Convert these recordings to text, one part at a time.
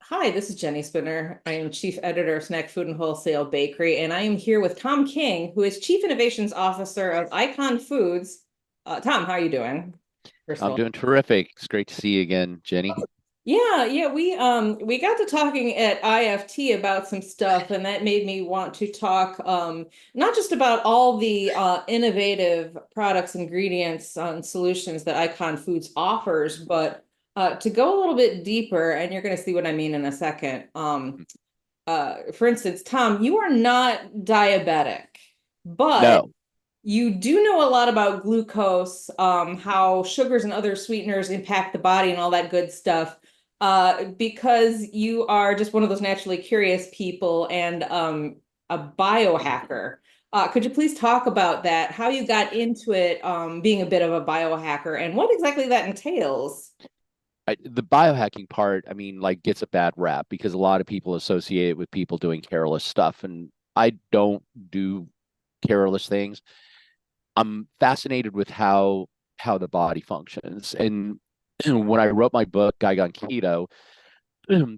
Hi, this is Jenny Spinner. I am Chief Editor of Snack Food and Wholesale Bakery, and I am here with Thom King, who is Chief Innovations Officer of Icon Foods. Thom, how are you doing? First of I'm all. doing terrific. It's great to see you again, Jenny. Yeah, we got to talking at IFT about some stuff, and that made me want to talk not just about all the innovative products, ingredients, and solutions that Icon Foods offers, but to go a little bit deeper, and you're going to see what I mean in a second. For instance, Thom, you are not diabetic, but No, you do know a lot about glucose, how sugars and other sweeteners impact the body and all that good stuff, because you are just one of those naturally curious people and a biohacker. Could you please talk about that, how you got into it, being a bit of a biohacker, and what exactly that entails? the biohacking part, I mean, like gets a bad rap because a lot of people associate it with people doing careless stuff, and I don't do careless things. I'm fascinated with how the body functions, and when I wrote my book, Guy Gone Keto,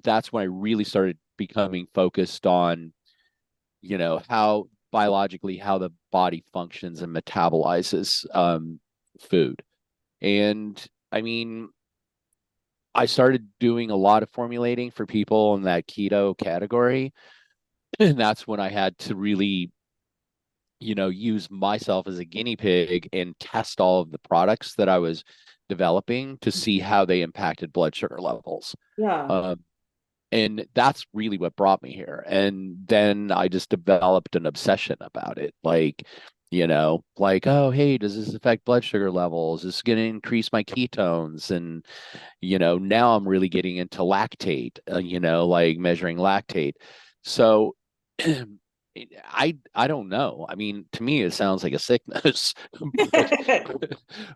that's when I really started becoming focused on, how biologically how the body functions and metabolizes food. And I mean, I started doing a lot of formulating for people in that keto category. And that's when I had to really, use myself as a guinea pig and test all of the products that I was developing to see how they impacted blood sugar levels. Yeah. Um, and that's really what brought me here. And then I just developed an obsession about it. Like, oh, hey, does this affect blood sugar levels? Is this going to increase my ketones? And now I'm really getting into lactate, like measuring lactate. So I don't know. I mean, to me it sounds like a sickness, but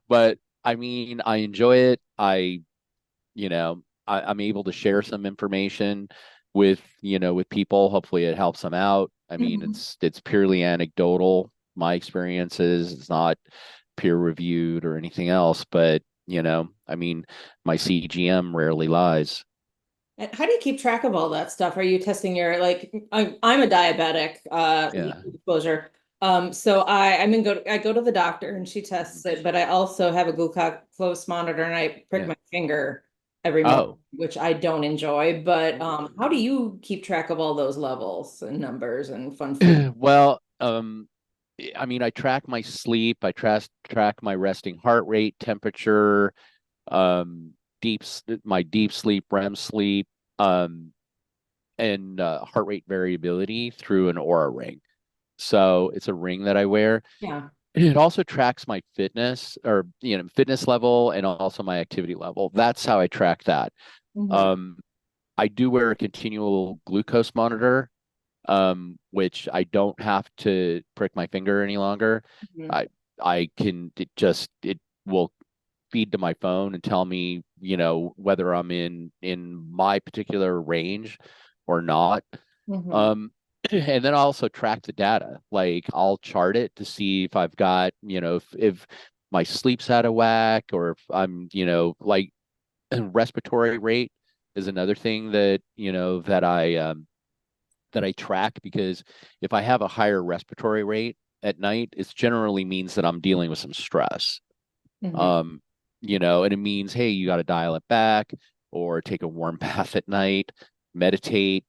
but I mean, I enjoy it. I'm able to share some information with people. Hopefully it helps them out. I mean, Mhm. it's purely anecdotal, my experiences. It's not peer reviewed or anything else, but I mean, my CGM rarely lies. And how do you keep track of all that stuff? Are you testing your like I'm a diabetic, Yeah. exposure. So I go to the doctor and she tests it, but I also have a glucose monitor and I prick Yeah. my finger every morning, Oh, which I don't enjoy. But how do you keep track of all those levels and numbers and fun food? well, I mean, I track my sleep, I track my resting heart rate, temperature, um, my deep sleep, REM sleep, um, and heart rate variability through an Aura ring. So it's a ring that I wear. Yeah. It also tracks my fitness or fitness level and also my activity level. That's how I track that. Hmm. Um, I do wear a continual glucose monitor, which I don't have to prick my finger any longer. Hmm. I can it will feed to my phone and tell me, whether I'm in my particular range or not. Hmm. Um, and then I'll also track the data. Like I'll chart it to see if I've got, if my sleep's out of whack or if I'm, like respiratory rate is another thing that, that I track because if I have a higher respiratory rate at night, it generally means that I'm dealing with some stress. Hmm. Um, and it means, hey, you got to dial it back or take a warm bath at night, meditate,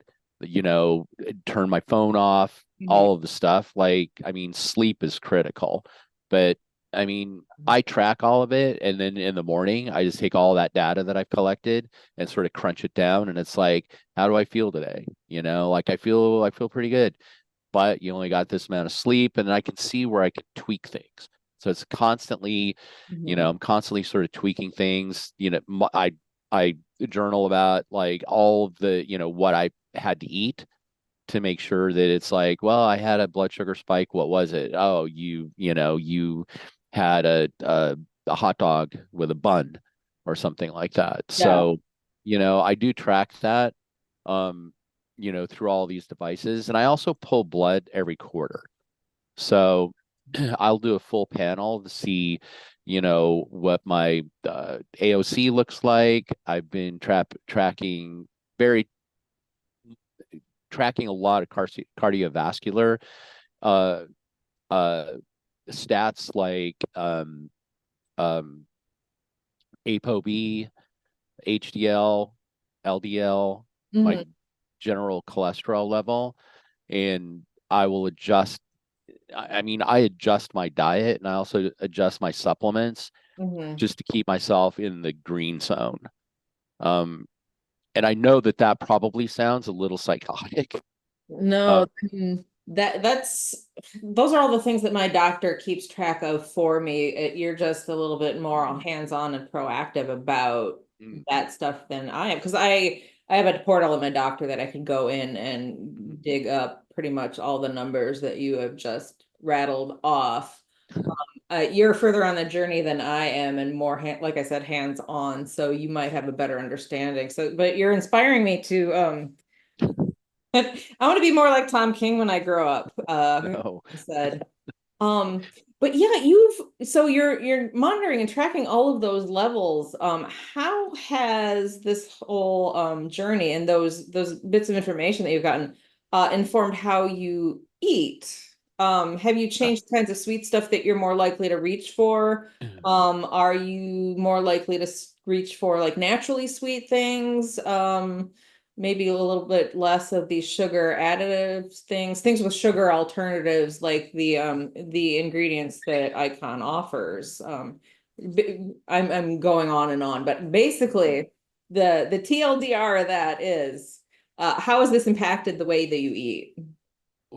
turn my phone off, Hmm. all of the stuff. Like, I mean, sleep is critical, but I mean, I track all of it. And then in the morning, I just take all that data that I've collected and sort of crunch it down. And it's like, how do I feel today? Like I feel pretty good, but you only got this amount of sleep, and I can see where I can tweak things. So it's constantly, Hmm. I'm constantly sort of tweaking things. I journal about like all of the, what I had to eat to make sure that it's like, well, I had a blood sugar spike. What was it? Oh, you had a hot dog with a bun or something like that. Yeah. So, I do track that. Um, through all these devices. And I also pull blood every quarter. So I'll do a full panel to see, what my AOC looks like. I've been tracking very tracking a lot of cardiovascular uh, uh, stats like um, ApoB, HDL, LDL, my Hmm. general cholesterol level, and I will adjust. I mean, I adjust my diet and I also adjust my supplements Hmm. just to keep myself in the green zone. Um, and I know that that probably sounds a little psychotic. Uh, No, that's those are all the things that my doctor keeps track of for me. You're just a little bit more hands-on and proactive about mm, that stuff than I am because I have a portal at my doctor that I can go in mm, and dig up pretty much all the numbers that you have just rattled off. You're further on the journey than I am and more like I said, hands-on, so you might have a better understanding. So, but you're inspiring me to I want to be more like Thom King when I grow up, no. he said. Um, but yeah, you've so you're monitoring and tracking all of those levels. How has this whole journey and those bits of information that you've gotten informed how you eat? Have you Uh, changed kinds of sweet stuff that you're more likely to reach for? Are you more likely to reach for like naturally sweet things? Maybe a little bit less of these sugar additives things with sugar alternatives like the ingredients that Icon offers. I'm going on and on, but basically the TLDR of that is how has this impacted the way that you eat?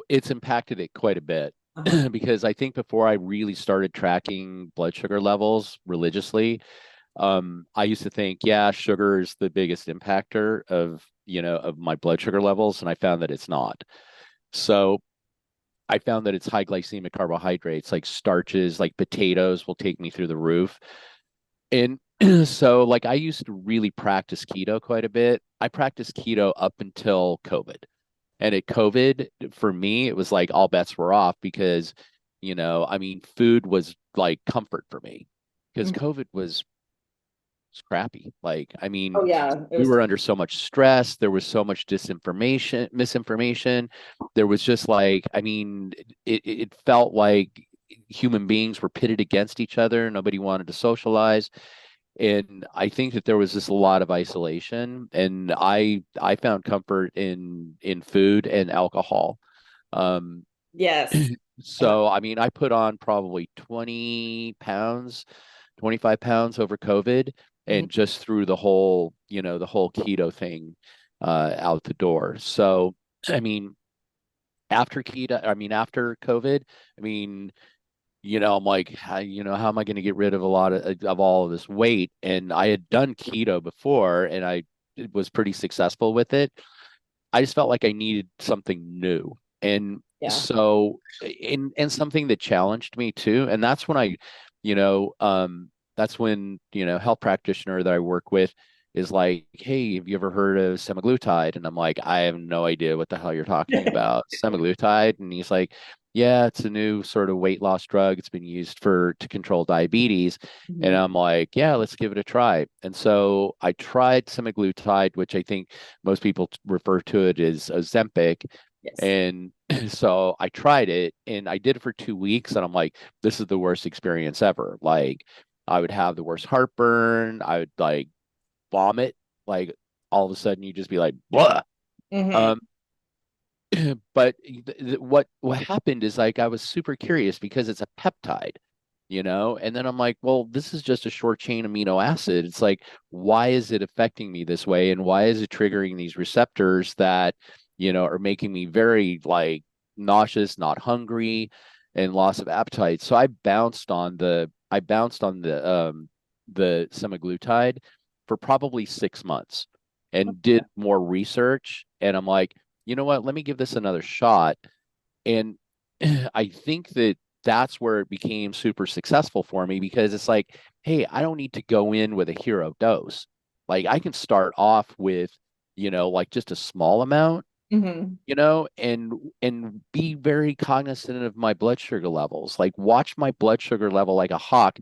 it's impacted it quite a bit Uh-huh. because I think before I really started tracking blood sugar levels religiously, I used to think, yeah, sugar is the biggest impactor of, of my blood sugar levels, and I found that it's not. So I found that it's high glycemic carbohydrates like starches, like potatoes will take me through the roof. And so like I used to really practice keto quite a bit. I practiced keto up until COVID. And at COVID, for me, it was like all bets were off because, I mean, food was like comfort for me because Mhm. COVID was crappy. Like, I mean, Oh yeah, it we was. were under so much stress. There was so much disinformation, misinformation. There was just like, I mean, it felt like human beings were pitted against each other. Nobody wanted to socialize. And I think that there was just a lot of isolation. And I found comfort in food and alcohol. Um, Yes. Uh, so I mean, I put on probably 20 pounds 25 pounds over COVID mhm. and just threw the whole keto thing out the door. So, I mean, after COVID, I mean, I'm like, how am I going to get rid of a lot of all of this weight? And I had done keto before and I was pretty successful with it. I just felt like I needed something new. And Yeah. so and something that challenged me too. And that's when you know, um, that's when, health practitioner that I work with is like, hey, have you ever heard of semaglutide? And I'm like, I have no idea what the hell you're talking about. Semaglutide. And he's like, yeah, it's a new sort of weight loss drug. It's been used to control diabetes. And Mhm. I'm like, yeah, let's give it a try. And so I tried semaglutide, which I think most people refer to it as Ozempic. Yes. And so I tried it and I did it for 2 weeks. And I'm like, this is the worst experience ever. Like, I would have the worst heartburn. I would like vomit. Like, all of a sudden, you just be like, blah. Hmm. Um, but what happened is like I was super curious because it's a peptide, and then I'm like, well, this is just a short chain amino acid. It's like, why is it affecting me this way, and why is it triggering these receptors that are making me very like nauseous, not hungry, and loss of appetite? So I bounced on the semaglutide for probably 6 months and did more research, and I'm like, you know what? Let me give this another shot. And I think that that's where it became super successful for me because it's like, hey, I don't need to go in with a hero dose. Like I can start off with, like just a small amount, Hmm. and be very cognizant of my blood sugar levels. Like watch my blood sugar level like a hawk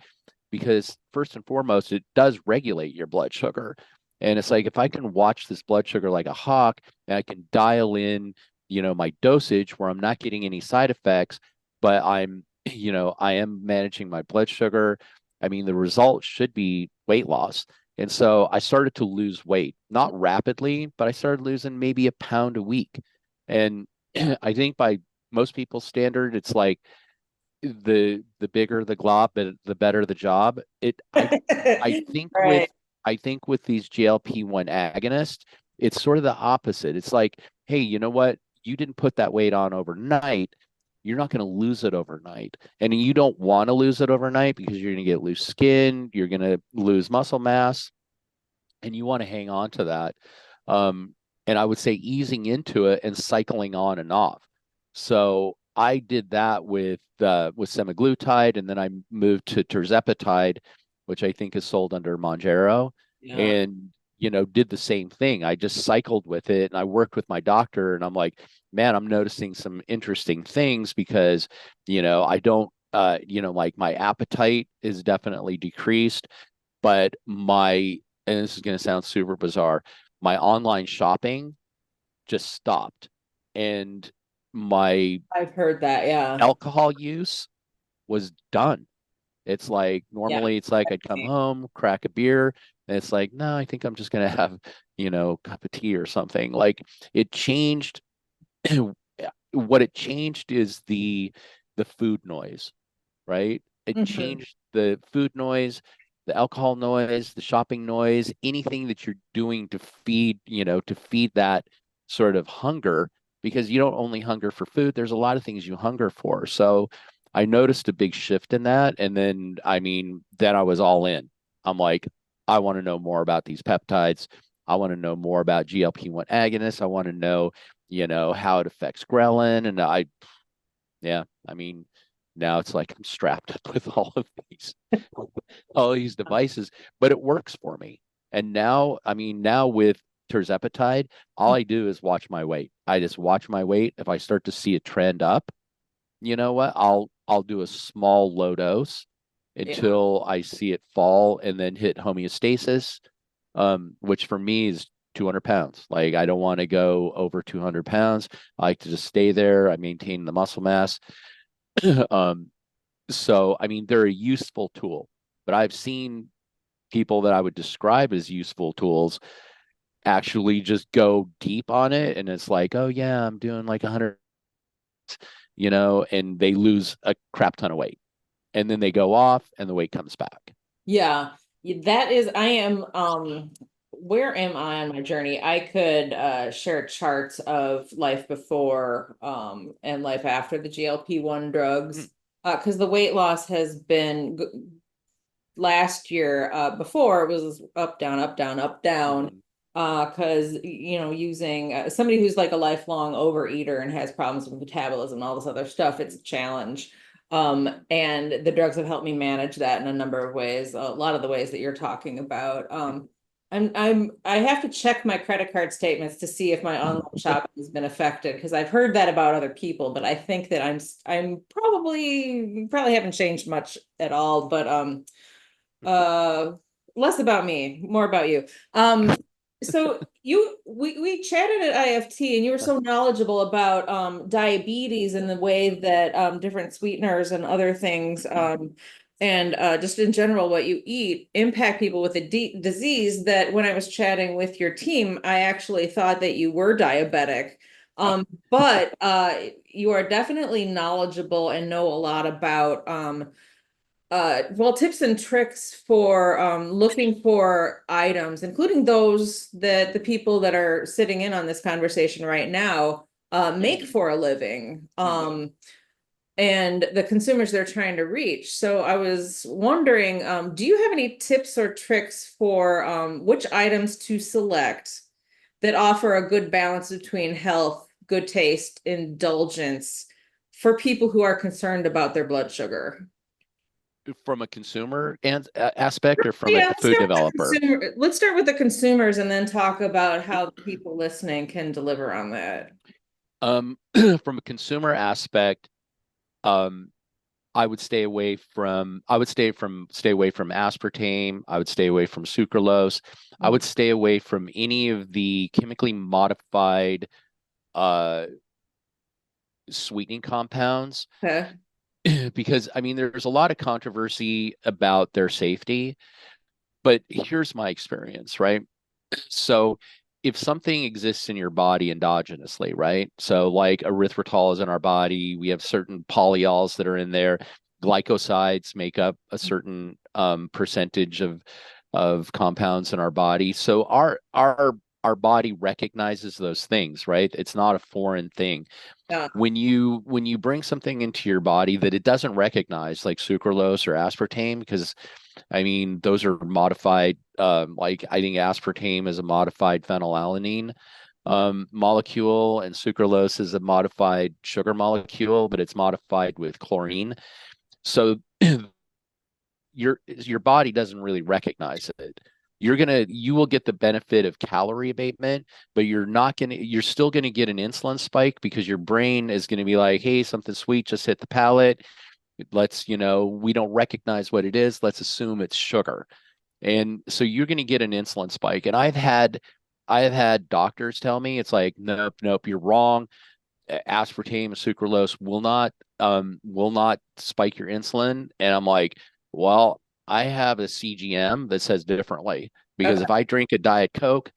because first and foremost, it does regulate your blood sugar. And it's like if I can watch this blood sugar like a hawk and I can dial in, my dosage where I'm not getting any side effects, but I am managing my blood sugar. I mean, the result should be weight loss. And so I started to lose weight, not rapidly, but I started losing maybe a pound a week. And I think by most people's standard, it's like the bigger the glob, but the better the job. I think with Right. I think with these GLP-1 agonists, it's sort of the opposite. It's like, hey, you know what? You didn't put that weight on overnight. You're not going to lose it overnight. And you don't want to lose it overnight because you're going to get loose skin, you're going to lose muscle mass, and you want to hang on to that. Um, and I would say easing into it and cycling on and off. So I did that with semaglutide, and then I moved to tirzepatide, which I think is sold under Mounjaro, Yeah. and did the same thing. I just cycled with it, and I worked with my doctor, and I'm like, man, I'm noticing some interesting things because I don't. Like my appetite is definitely decreased, but and this is going to sound super bizarre, my online shopping just stopped. And my I've heard that. Yeah. alcohol use was done. It's like Yeah. normally it's like I'd come home, crack a beer, and it's like, no, I think I'm just going to have, a cup of tea or something. Like it changed. What it changed is the food noise, right? It Mhm. changed the food noise, the alcohol noise, the shopping noise, anything that you're doing to feed that sort of hunger, because you don't only hunger for food, there's a lot of things you hunger for. So I noticed a big shift in that. And then, I mean, then I was all in. I'm like, I want to know more about these peptides. I want to know more about GLP-1 agonists. I want to know, how it affects ghrelin. And yeah, I mean, now it's like I'm strapped up with all these devices, but it works for me. And now, I mean, now with tirzepatide, all I do is watch my weight. I just watch my weight. If I start to see a trend up, you know what? I'll do a small low dose Yeah. until I see it fall and then hit homeostasis, which for me is 200 pounds. Like I don't want to go over 200 pounds. I like to just stay there. I maintain the muscle mass. Um, so, I mean, they're a useful tool, but I've seen people that I would describe as useful tools actually just go deep on it. And it's like, oh, yeah, I'm doing like 100, and they lose a crap ton of weight. And then they go off and the weight comes back. Yeah. That is, I am, where am I on my journey? I could share charts of life before and life after the GLP-1 drugs. Mm, Because the weight loss has been last year, before it was up, down, up, down, up, down. mhm, Because using somebody who's like a lifelong overeater and has problems with metabolism and all this other stuff, it's a challenge. And the drugs have helped me manage that in a number of ways, a lot of the ways that you're talking about. I have to check my credit card statements to see if my online shopping has been affected, because I've heard that about other people, but I think that I'm probably haven't changed much at all, but uh, less about me, more about you. So we chatted at IFT and you were so knowledgeable about diabetes and the way that different sweeteners and other things and just in general what you eat impact people with a disease, that when I was chatting with your team, I actually thought that you were diabetic. But you are definitely knowledgeable and know a lot about well, tips and tricks for looking for items, including those that the people that are sitting in on this conversation right now make for a living, and the consumers they're trying to reach. So I was wondering, do you have any tips or tricks for which items to select that offer a good balance between health, good taste, indulgence for people who are concerned about their blood sugar? from a consumer aspect or from a Yeah, food developer? let's start with the consumers and then talk about how the people listening can deliver on that. From a consumer aspect, um, stay away from aspartame. I would stay away from sucralose. I Mm. would stay away from any of the chemically modified uh sweetening compounds Okay. because I mean there's a lot of controversy about their safety, but here's my experience, right? So if something exists in your body endogenously, right? So like erythritol is in our body, we have certain polyols that are in there. Glycosides make up a certain percentage of compounds in our body. So our body recognizes those things, right? It's not a foreign thing. Yeah. When you bring something into your body that it doesn't recognize, like sucralose or aspartame, because I mean, those are modified. Like I think aspartame is a modified phenylalanine molecule, and sucralose is a modified sugar molecule, but it's modified with chlorine. So your body doesn't really recognize it. You will get the benefit of calorie abatement, but you're still gonna get an insulin spike because your brain is gonna be like, hey, something sweet just hit the palate. We don't recognize what it is. Let's assume it's sugar. And so you're going to get an insulin spike. And I've had doctors tell me it's like, nope, nope, you're wrong. Aspartame and sucralose will not spike your insulin. And I'm like, well, I have a CGM that says differently because Okay. if I drink a Diet Coke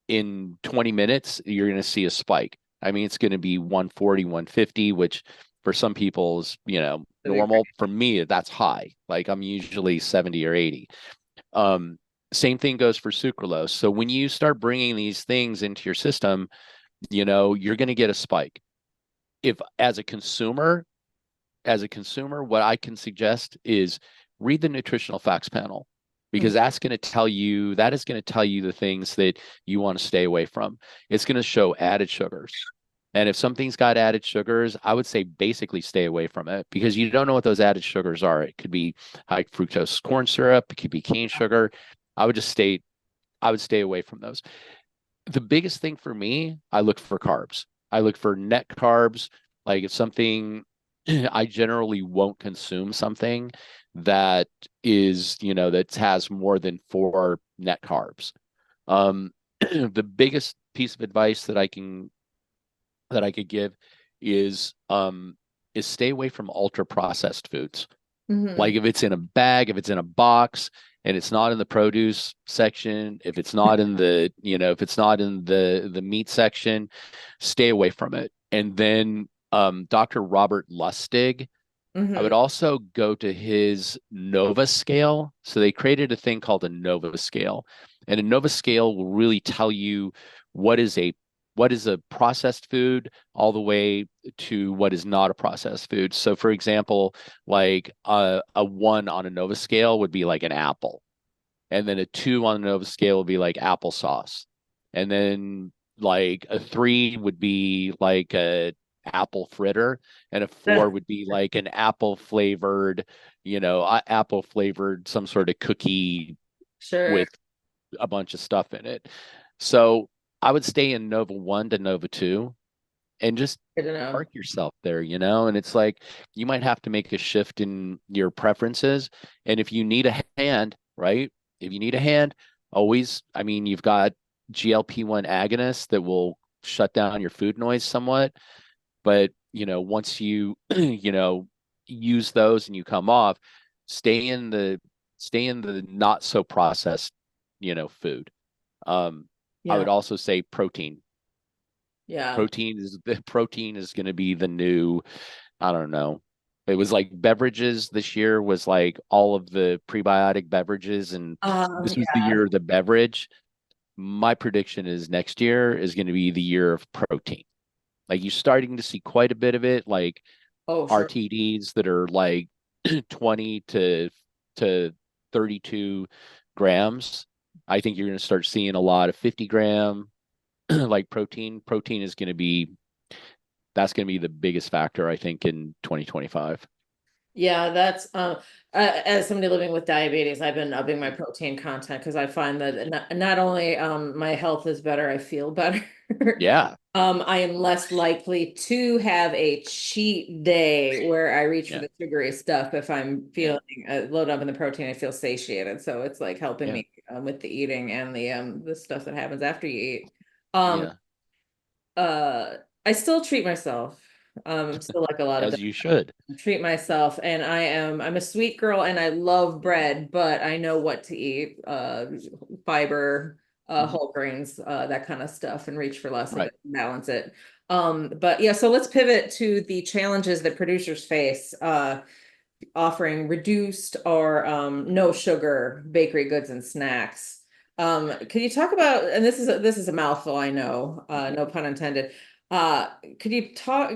in 20 minutes, you're going to see a spike. I mean, it's going to be 140, 150, which for some people is, That'd be normal. For me, that's high. Like I'm usually 70 or 80. Um, Same thing goes for sucralose. So when you start bringing these things into your system, you're going to get a spike. If as a consumer, what I can suggest is read the nutritional facts panel great. because that is going to tell you the things that you want to stay away from. It's going to show added sugars. And if something's got added sugars, I would say basically stay away from it because you don't know what those added sugars are. It could be high fructose corn syrup, it could be cane sugar. I would just stay I would stay away from those. The biggest thing for me, I look for carbs. I look for net carbs. Like if something, I generally won't consume something that that has more than four net carbs. Um, the biggest piece of advice that I could give is um is stay away from ultra processed foods. Hmm. Like if it's in a bag, if it's in a box, and it's not in the produce section, if it's not in the meat section, stay away from it. And then Dr. Robert Lustig, I Hmm. would also go to his Nova scale. So they created a thing called a Nova scale. And a Nova scale will really tell you what is a what is a processed food all the way to what is not a processed food. So for example, like a one on a Nova scale would be like an apple. And then a two on the Nova scale would be like applesauce. And then like a three would be like a apple fritter, and a four would be like an apple flavored some sort of cookie Sure. with a bunch of stuff in it. So I would stay in Nova 1 to Nova 2 and just Good to know. park yourself there. And it's like you might have to make a shift in your preferences. And if you need a hand, right? If you need a hand, always, I mean, you've got GLP-1 agonists that will shut down your food noise somewhat. But, once you, use those and you come off, stay in the stay in the not so processed, food. Um, I Yeah. would also say protein. Yeah. Protein is going to be the new, I don't know. It was like beverages this year was like all of the prebiotic beverages, and this was the Yeah. year of the beverage. My prediction is next year is going to be the year of protein. Like you're starting to see quite a bit of it, like Oh, sure. RTDs that are like 20 to 32 grams. I think you're going to start seeing a lot of 50-gram like protein. Protein is going to be That's going to be the biggest factor, I think, in 2025. Yeah, that's as somebody living with diabetes, I've been upping my protein content because I find that not only my health is better, I feel better. Yeah. I am less likely to have a cheat day where I reach for Yeah, the sugary stuff if I'm yeah, feeling load up in the protein. I feel satiated, so it's like helping yeah, me with the eating and the stuff that happens after you eat. Um, yeah. uh, I still treat myself. Still like a lot of As you should. treat myself, and I'm a sweet girl and I love Hmm. bread, but I know what to eat, fiber, Hmm. whole grains, that kind of stuff, and reach for less of Right. it and balance it. But yeah, so let's pivot to the challenges that producers face, offering reduced or no sugar bakery goods and snacks. Could you talk about, and this is a mouthful, I know, no pun intended. Uh, could you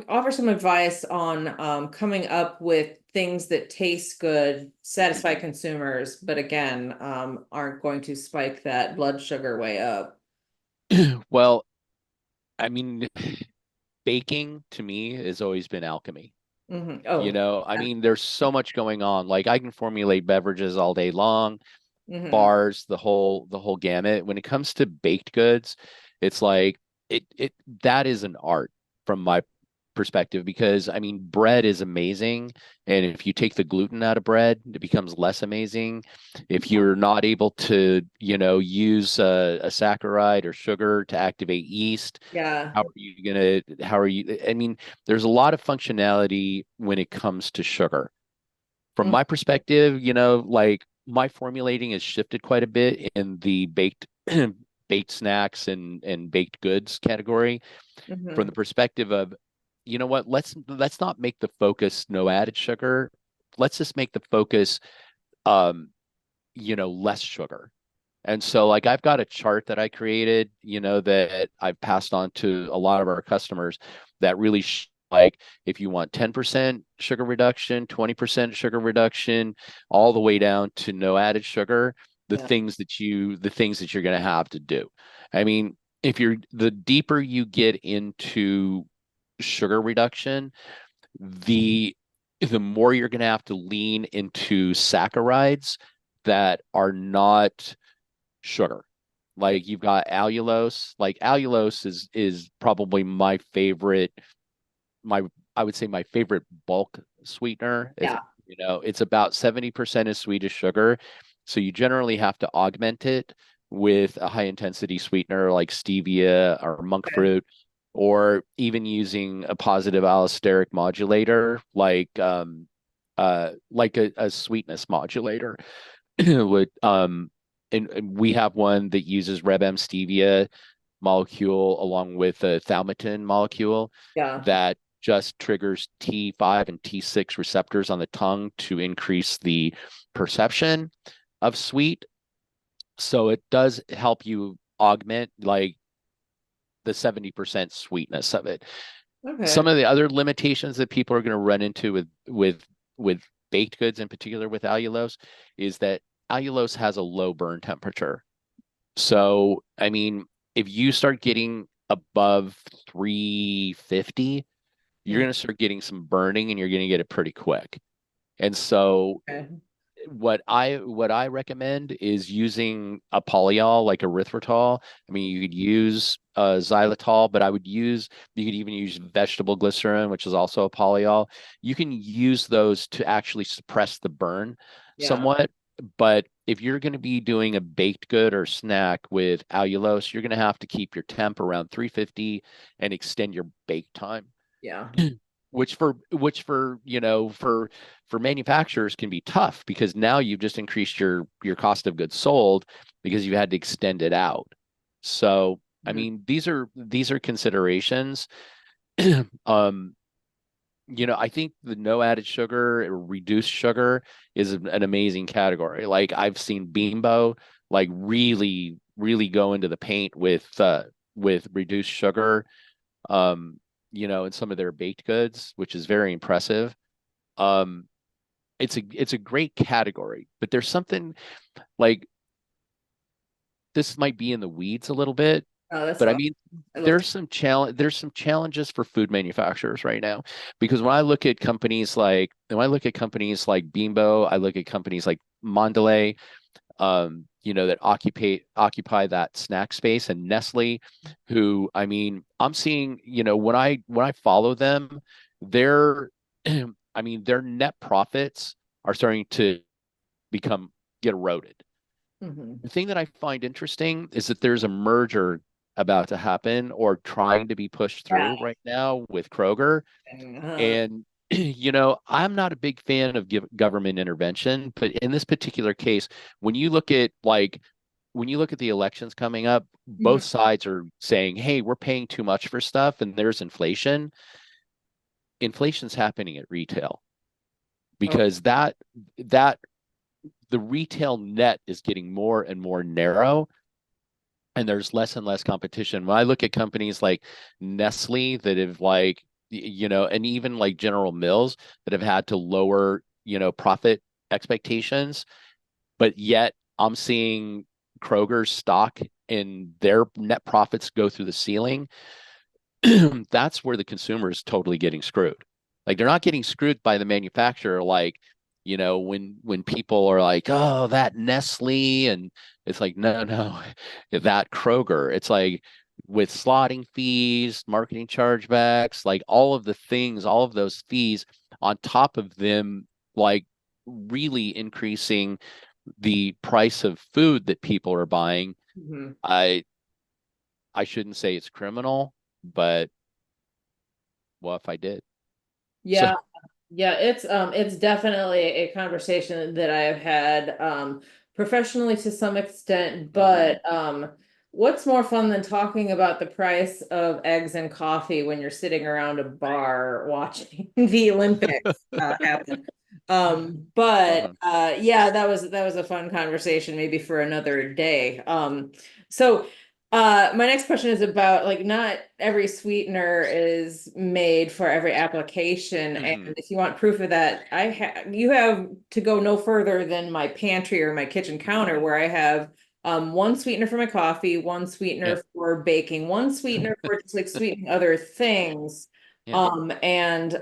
offer some advice on coming up with things that taste good, satisfy consumers, but again, aren't going to spike that blood sugar way up? Well, I mean, baking to me has always been alchemy. You Oh, know, I yeah. mean, there's so much going on. Like I can formulate beverages all day long, Hmm. bars, the whole gamut. When it comes to baked goods, it's like it that is an art from my perspective because I mean bread is amazing, and if you take the gluten out of bread, it becomes less amazing. If you're not able to, use a saccharide or sugar to activate yeast, Yeah. how are you, I mean, there's a lot of functionality when it comes to sugar. From Mm-hmm. my perspective, like my formulating has shifted quite a bit in the baked snacks and baked goods category from the perspective of, you know what, let's not make the focus no added sugar. Let's just make the focus um, less sugar. And so like I've got a chart that I created, that I've passed on to a lot of our customers that really like if you want 10% sugar reduction, 20% sugar reduction, all the way down to no added sugar, Yeah. the things that you're going to have to do. I mean, if you're the deeper you get into sugar reduction, the the more you're going to have to lean into saccharides that are not sugar. Yeah. Like you've got allulose. Like allulose is probably my I would say my favorite bulk sweetener. Yeah. It's about 70% is sweet as sugar. So you generally have to augment it with a high intensity sweetener like stevia or monk Okay. fruit, or even using a positive allosteric modulator like a sweetness modulator would and we have one that uses Reb-M stevia molecule along with a thaumatin molecule Yeah. that just triggers T5 and T6 receptors on the tongue to increase the perception of sweet. So it does help you augment like the 70% sweetness of it. Okay. Some of the other limitations that people are going to run into with baked goods, in particular with allulose, is that allulose has a low burn temperature. So, I mean, if you start getting above 350, you're Mm. going to start getting some burning and you're going to get it pretty quick. And so Okay. what I recommend is using a polyol like erythritol. I mean, you could use xylitol, but you could even use vegetable glycerin, which is also a polyol. You can use those to actually suppress the burn Yeah. somewhat. But if you're going to be doing a baked good or snack with allulose, you're going to have to keep your temp around 350 and extend your bake time, Yeah. which for manufacturers can be tough because now you've just increased your cost of goods sold because you had to extend it out. So I Mhm. mean these are considerations. um I think the no added sugar or reduced sugar is an amazing category. Like I've seen Bimbo like really go into the paint with reduced sugar, um in some of their baked goods, which is very impressive. Um, it's a great category, but there's something like this might be in the weeds a little bit, Oh, that's but I fine. mean I love to. there's some challenges for food manufacturers right now because when I look at companies like Bimbo, I look at companies like Mondelez, that occupy that snack space, and Nestle, who, I mean, I'm seeing, when I follow them, their I mean, their net profits are starting to become get eroded. Mhm. The thing that I find interesting is that there's a merger about to happen or trying to be pushed Yeah. through right now with Kroger. Uh, And, I'm not a big fan of government intervention, but in this particular case, when you look at the elections coming up, mhm. both sides are saying, hey, we're paying too much for stuff and there's inflation. Inflation's happening at retail Oh, because that the retail net is getting more and more narrow and there's less and less competition. When I look at companies like Nestle that have and even like General Mills that have had to lower, profit expectations, but yet I'm seeing Kroger's stock and their net profits go through the ceiling. That's where the consumer is totally getting screwed. Like they're not getting screwed by the manufacturer, like, when people are like, oh, that Nestle, and it's like, no, no, that Kroger. It's like with slotting fees, marketing chargebacks, like all of the things, all of those fees on top of them, like really increasing the price of food that people are buying. mhm. I I shouldn't say it's criminal, but what if I did? So, Yeah. Yeah, it's definitely a conversation that I have had professionally to some extent, mhm. but what's more fun than talking about the price of eggs and coffee when you're sitting around a bar watching the Olympics happen? But Uh-huh. yeah, that was a fun conversation maybe for another day. So my next question is about like not every sweetener is made for every application, and hmm if you want proof of that, you have to go no further than my pantry or my kitchen hmm counter where I have one sweetener for my coffee, one Yeah. sweetener for baking, one sweetener for just like sweetening other things. Yeah. And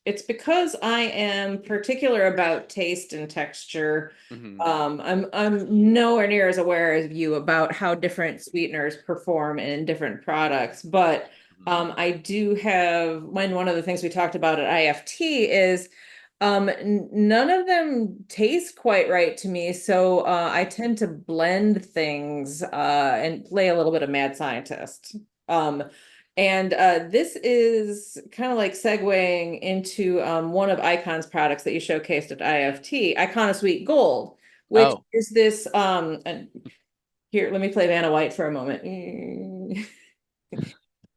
it's because I am particular about taste and texture. hmm I'm nowhere near as aware as you about how different sweeteners perform in different products, but hmm I do have when one of the things we talked about at IFT is none of them taste quite right to me, so I tend to blend things and play a little bit of mad scientist. Um, and this is kind of like segueing into one of Icon's products that you showcased at IFT, Icona Sweet Gold, which Oh. is this and here, let me play Vanna White for a moment.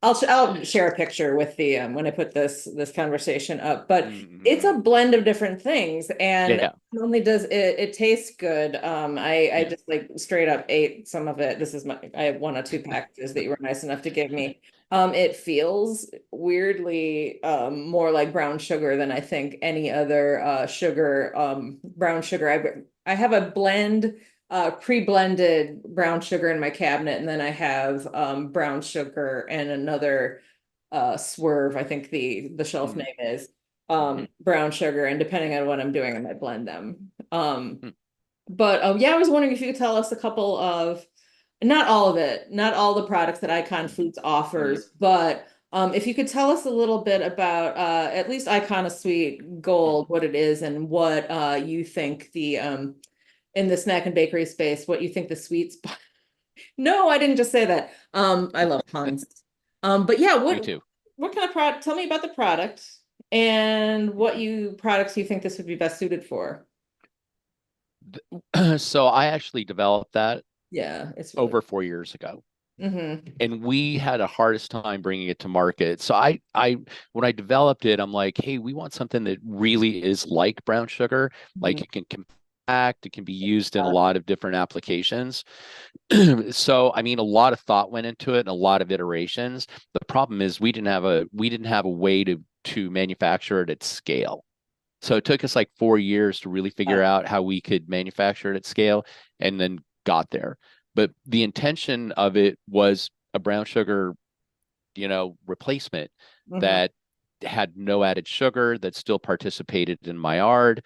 I'll share a picture with the when I put this conversation up, but it's hmm a blend of different things, and Yeah. not only does it tastes good. I Yeah. just like straight up ate some of it. This is my I have one or two packages that you were nice enough to give me. It feels weirdly more like brown sugar than I think any other sugar brown sugar. I have a blend pre-blended brown sugar in my cabinet, and then I have brown sugar and another swerve, I think the shelf hmm name is hmm brown sugar, and depending on what I'm doing, I might blend them. But yeah, I was wondering if you could tell us a couple of, not all of it, not all the products that Icon Foods hmm offers, but if you could tell us a little bit about at least Icona Sweet Gold, what it is, and what you think the in the snack and bakery space, what you think the sweet spot. No, I didn't just say that. I love puns. But yeah, Me too. what kind of product? Tell me about the product and what you products you think this would be best suited for. So I actually developed that Yeah, it's really. over 4 years ago. Hmm. And we had a hardest time bringing it to market. So when I developed it, I'm like, hey, we want something that really is like brown sugar, like it can compact, it can be used in a lot of different applications. So, I mean, a lot of thought went into it and a lot of iterations. The problem is we didn't have a way to manufacture it at scale. So it took us like 4 years to really figure out how we could manufacture it at scale and then got there. But the intention of it was a brown sugar, replacement Hmm. that had no added sugar that still participated in my art,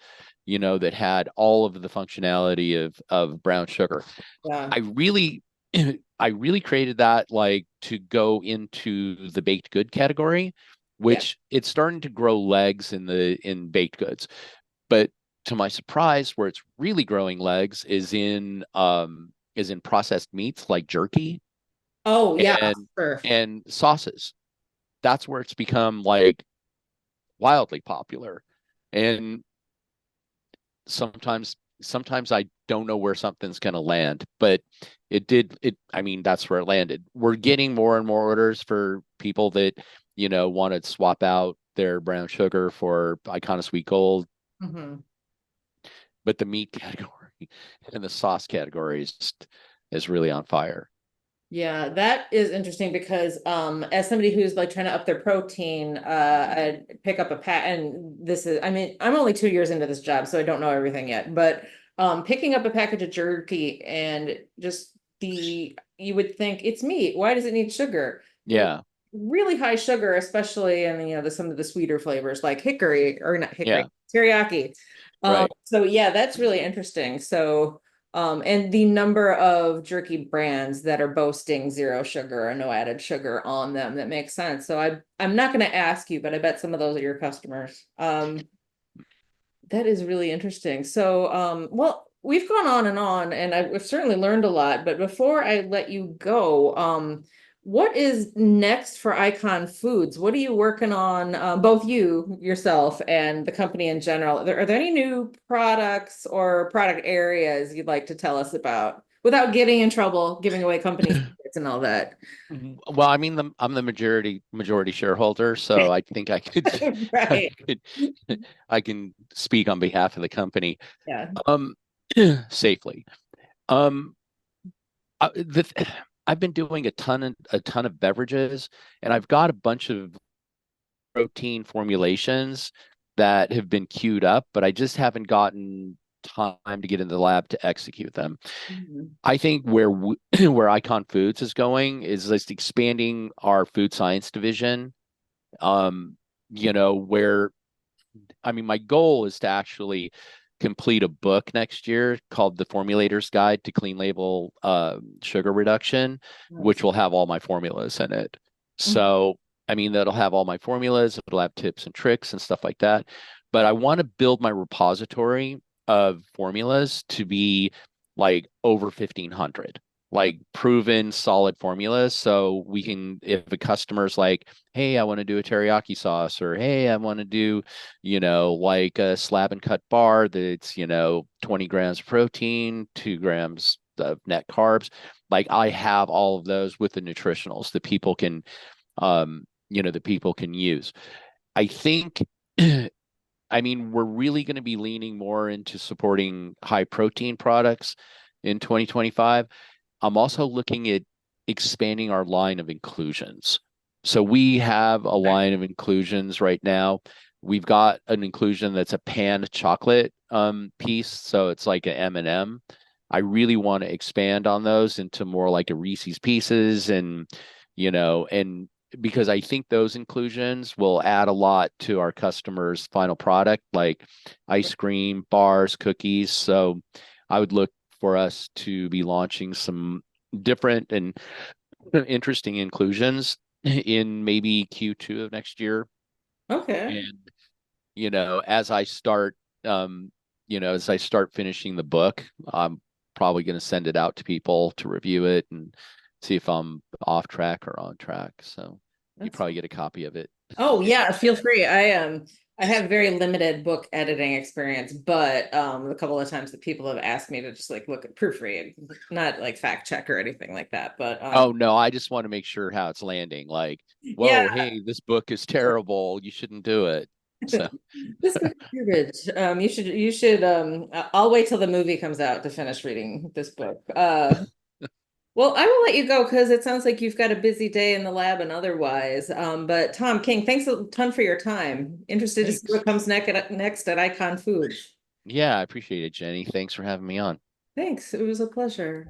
that had all of the functionality of brown sugar. Yeah. I really I really created that like to go into the baked good category, Yeah. which it's starting to grow legs in baked goods. But to my surprise, where it's really growing legs is in processed meats like jerky Oh, yeah, and sure. and sauces. That's where it's become like wildly popular. And sometimes I don't know where something's going to land, but I mean, that's where it landed. We're getting more and more orders for people that, want to swap out their brown sugar for Icona Sweet Gold, Mhm. but the meat category and the sauce category is really on fire. Yeah, that is interesting because as somebody who's like trying to up their protein, I pick up a pack and this is I mean, I'm only 2 years into this job, so I don't know everything yet, but picking up a package of jerky and just you would think it's meat. Why does it need sugar? Yeah, Really high sugar, especially in some of the sweeter flavors like hickory or not hickory, yeah, teriyaki. right. So yeah, that's really interesting. So and the number of jerky brands that are boasting zero sugar or no added sugar on them, that makes sense. So I'm not going to ask you, but I bet some of those are your customers. That is really interesting. So, well, we've gone on, and we've certainly learned a lot. But before I let you go, what is next for Icon Foods? What are you working on, both you yourself and the company in general? Are there any new products or product areas you'd like to tell us about without getting in trouble, giving away company secrets and all that? Well, I mean, I'm the majority shareholder, so I think I could, I Right. could, I can speak on behalf of the company, Yeah. um, safely. Um, I've been doing a ton of beverages, and I've got a bunch of protein formulations that have been queued up, but I just haven't gotten time to get in the lab to execute them. Mhm. I think where Icon Foods is going is just expanding our food science division. Um, where I mean, my goal is to actually complete a book next year called The Formulator's Guide to Clean Label Sugar Reduction, which Nice. will have all my formulas in it. Mhm. So, I mean, that'll have all my formulas, it'll have tips and tricks and stuff like that. But I want to build my repository of formulas to be like over 1,500, like proven solid formulas. So we can, if a customer's like, hey, I want to do a teriyaki sauce, or hey, I want to do like a slab and cut bar that's, 20 grams of protein, 2 grams of net carbs. Like I have all of those with the nutritionals that people can use. I think, I mean, we're really going to be leaning more into supporting high protein products in 2025. I'm also looking at expanding our line of inclusions. So we have a line of inclusions right now. We've got an inclusion that's a pan chocolate piece, so it's like an M&M. I really want to expand on those into more like a Reese's Pieces and because I think those inclusions will add a lot to our customers' final product, like ice cream, bars, cookies. So I would look for us to be launching some different and interesting inclusions in maybe Q2 of next year. Okay. And, you know, as I start, um, as I start finishing the book, I'm probably going to send it out to people to review it and see if I'm off track or on track. So you That's probably get a copy of it Oh if yeah, you feel can. free. I have very limited book editing experience, but a couple of times that people have asked me to just like look at proofread, not like fact check or anything like that. But Oh no, I just want to make sure how it's landing. Like, yeah, whoa, hey, this book is terrible. You shouldn't do it. So, this book is garbage. I'll wait till the movie comes out to finish reading this book. Well, I will let you go because it sounds like you've got a busy day in the lab and otherwise. But Thom King, thanks a ton for your time. Interested to see thanks. what comes next at Icon Foods. Yeah, I appreciate it, Jenny. Thanks for having me on. Thanks. It was a pleasure.